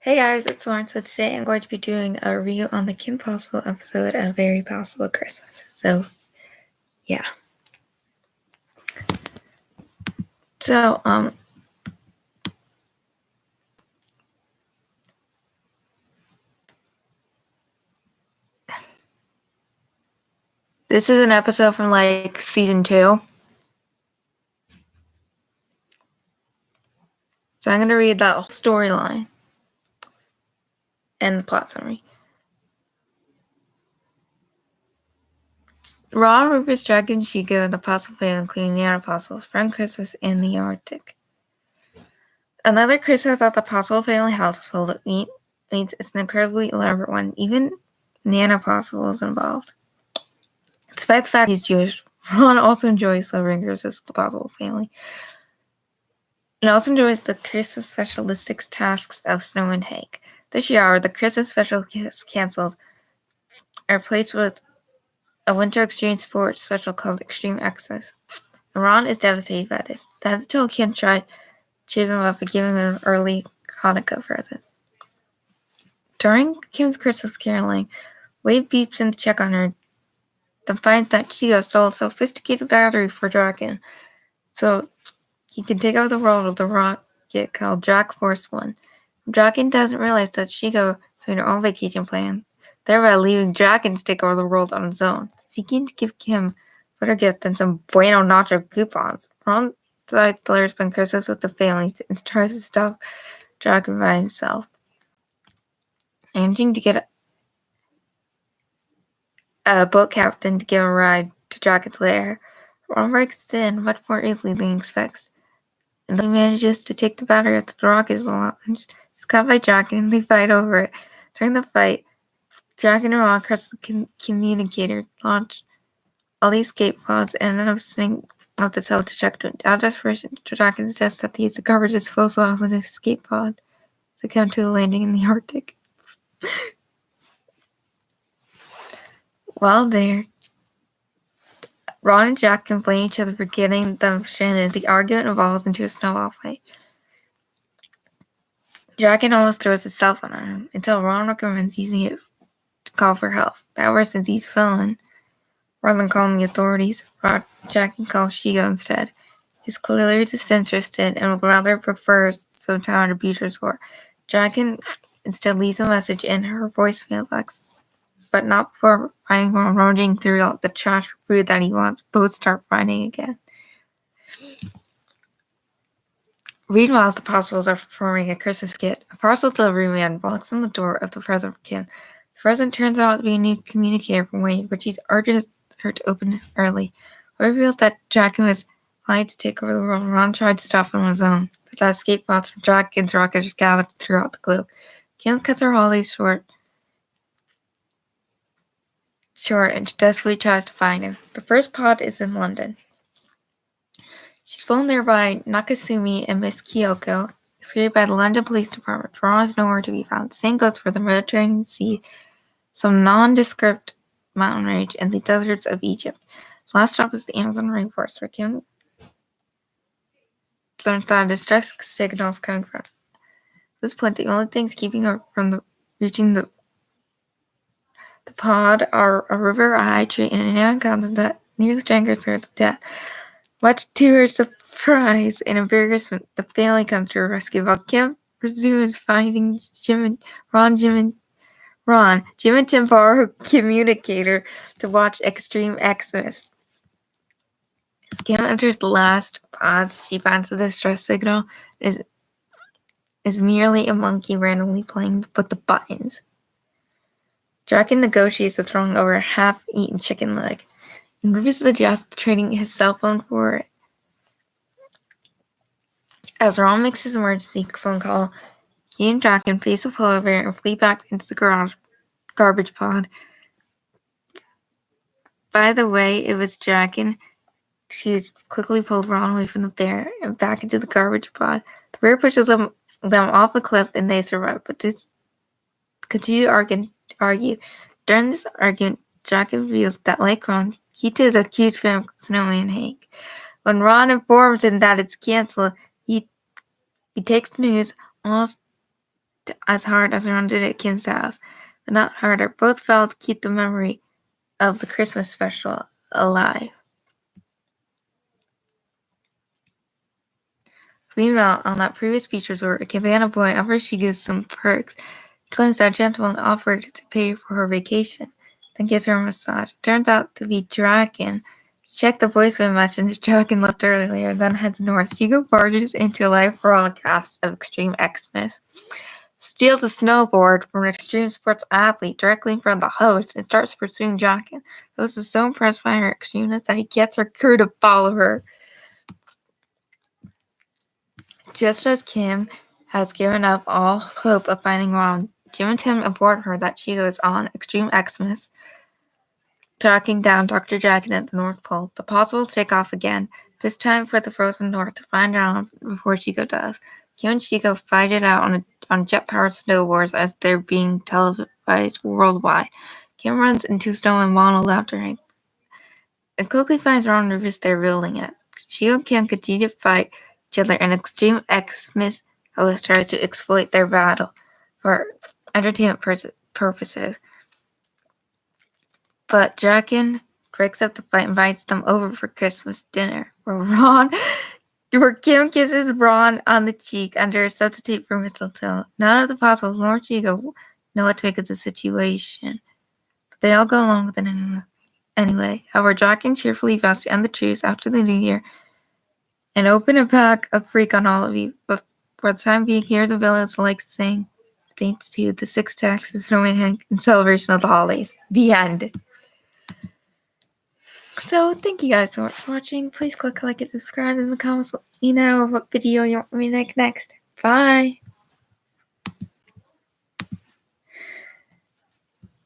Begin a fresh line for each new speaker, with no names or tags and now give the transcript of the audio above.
Hey guys, it's Lauren. So today I'm going to be doing a review on the Kim Possible episode of Very Possible Christmas. So, yeah. So, this is an episode from season 2. So I'm going to read that whole storyline and the plot summary. Ron, Rufus, Dragon, Chico, and the Possible family, including the Anna Possibles, spend Christmas in the Arctic. Another Christmas at the Possible family house full of means it's an incredibly elaborate one. Even Nana Possible is involved. Despite the fact he's Jewish, Ron also enjoys celebrating Christmas with the Possible family. And also enjoys the Christmas specialistic tasks of Snow and Hank. This year, the Christmas special is cancelled and replaced with a winter extreme sports special called Extreme Xmas. Ron is devastated by this. That's until Kim cheers him up by giving him an early Hanukkah present. During Kim's Christmas caroling, Wade beeps in to check on her, then finds that Chico stole a sophisticated battery for Draken, so he can take over the world with a rocket called Jack Force 1. Draken doesn't realize that Chico is doing her own vacation plan, thereby leaving Draken to take over the world on his own, seeking to give Kim a better gift than some Bueno Nacho coupons. Ron decides to let her spend Christmas with the family and tries to stop Draken by himself. Managing to get a boat captain to give a ride to Draken's lair, Ron breaks in much more easily than he expects, and then he manages to take the battery out the rocket's launch. He's caught by Draken and they fight over it. During the fight, Draken and Ron crush the communicator, launch all the escape pods, and end up sitting off the tail to check to out of desperation. Draken suggests that they use the garbage full sails in the escape pod to come to a landing in the Arctic. While there, Ron and Jack complain each other for getting them stranded. The argument evolves into a snowball fight. Draken almost throws his cell phone at him until Ron recommends using it to call for help. However, since he's a villain, rather than calling the authorities, Draken calls Chico instead. He's clearly disinterested and would rather prefer some time at a beach resort. Draken instead leaves a message in her voicemail box, but not before finding while rummaging through all the trash food that he wants. Both start fighting again. Meanwhile, as the Possibles are performing a Christmas skit, a parcel delivery man walks on the door of the present for Kim. The present turns out to be a new communicator from Wade, which he's urged her to open early. It reveals that Draken was planning to take over the world. Ron tried to stop him on his own, but that escape pods from Draken's rockets gathered throughout the globe. Kim cuts her holiday short and she desperately tries to find him. The first pod is in London. She's flown there by Nakasumi and Miss Kyoko, escorted by the London Police Department. Ron is nowhere to be found. Same goes for the Mediterranean Sea, some nondescript mountain range, and the deserts of Egypt. The last stop is the Amazon rainforest, where Kim learns that a distress signal is coming from. At this point, the only things keeping her from reaching the pod are a river, a high tree, and an encounter that nearly strangles her to death. Much to her surprise and embarrassment, the family comes to her rescue while Kim pursues finding Jim and Tim borrow her communicator to watch Extreme Xmas. As Kim enters the last pod, she finds the distress signal is merely a monkey randomly playing with the buttons. Draken negotiates with Ron over a half-eaten chicken leg, and Rufus suggests trading his cell phone for it. As Ron makes his emergency phone call, he and Draken face a polar bear and flee back into the garbage pod. By the way, it was Draken. She quickly pulled Ron away from the bear and back into the garbage pod. The bear pushes them off a cliff and they survive, but this continue to argue. During this argument, Draken reveals that, like Ron, he too is a huge fan of Snowman Hank. When Ron informs him that it's canceled, he takes the news almost as hard as Ron did at Kim's house, but not harder. Both felt to keep the memory of the Christmas special alive. Meanwhile, on that previous beach resort, a cabana boy offers Shiga some perks, claims that a gentleman offered to pay for her vacation, then gives her a massage. Turns out to be Dragon. Check the voicemail message Dragon left earlier, then heads north. Shiga barges into a live broadcast of Extreme Xmas, steals a snowboard from an extreme sports athlete directly in front of the host, and starts pursuing Dragon. The host is so impressed by her extremeness that he gets her crew to follow her. Just as Kim has given up all hope of finding Ron, Jim and Tim aboard her that she goes on Extreme Xmas, tracking down Dr. Dragon at the North Pole. The Possibles take off again, this time for the frozen north to find Ron before Chico does. Kim and Chico fight it out on jet-powered snowboards as they're being televised worldwide. Kim runs into Snow and Mono after him, and quickly finds Ron nervous they're building it. Chico and Kim continue to fight each other, and Extreme Xmas host tries to exploit their battle for entertainment purposes. But Dragon breaks up the fight and invites them over for Christmas dinner, where Kim kisses Ron on the cheek under a substitute for mistletoe. None of the Possibles nor Chico know what to make of the situation, but they all go along with it anyway. However, Dragon cheerfully vows to end the truce after the new year and open a pack of freak on all of you. But for the time being, here's a village like saying thanks to the Six Tax, the Snowman Hank, in celebration of the holidays. The end. So, thank you guys so much for watching. Please click like and subscribe in the comments. Let me know what video you want me to make next. Bye!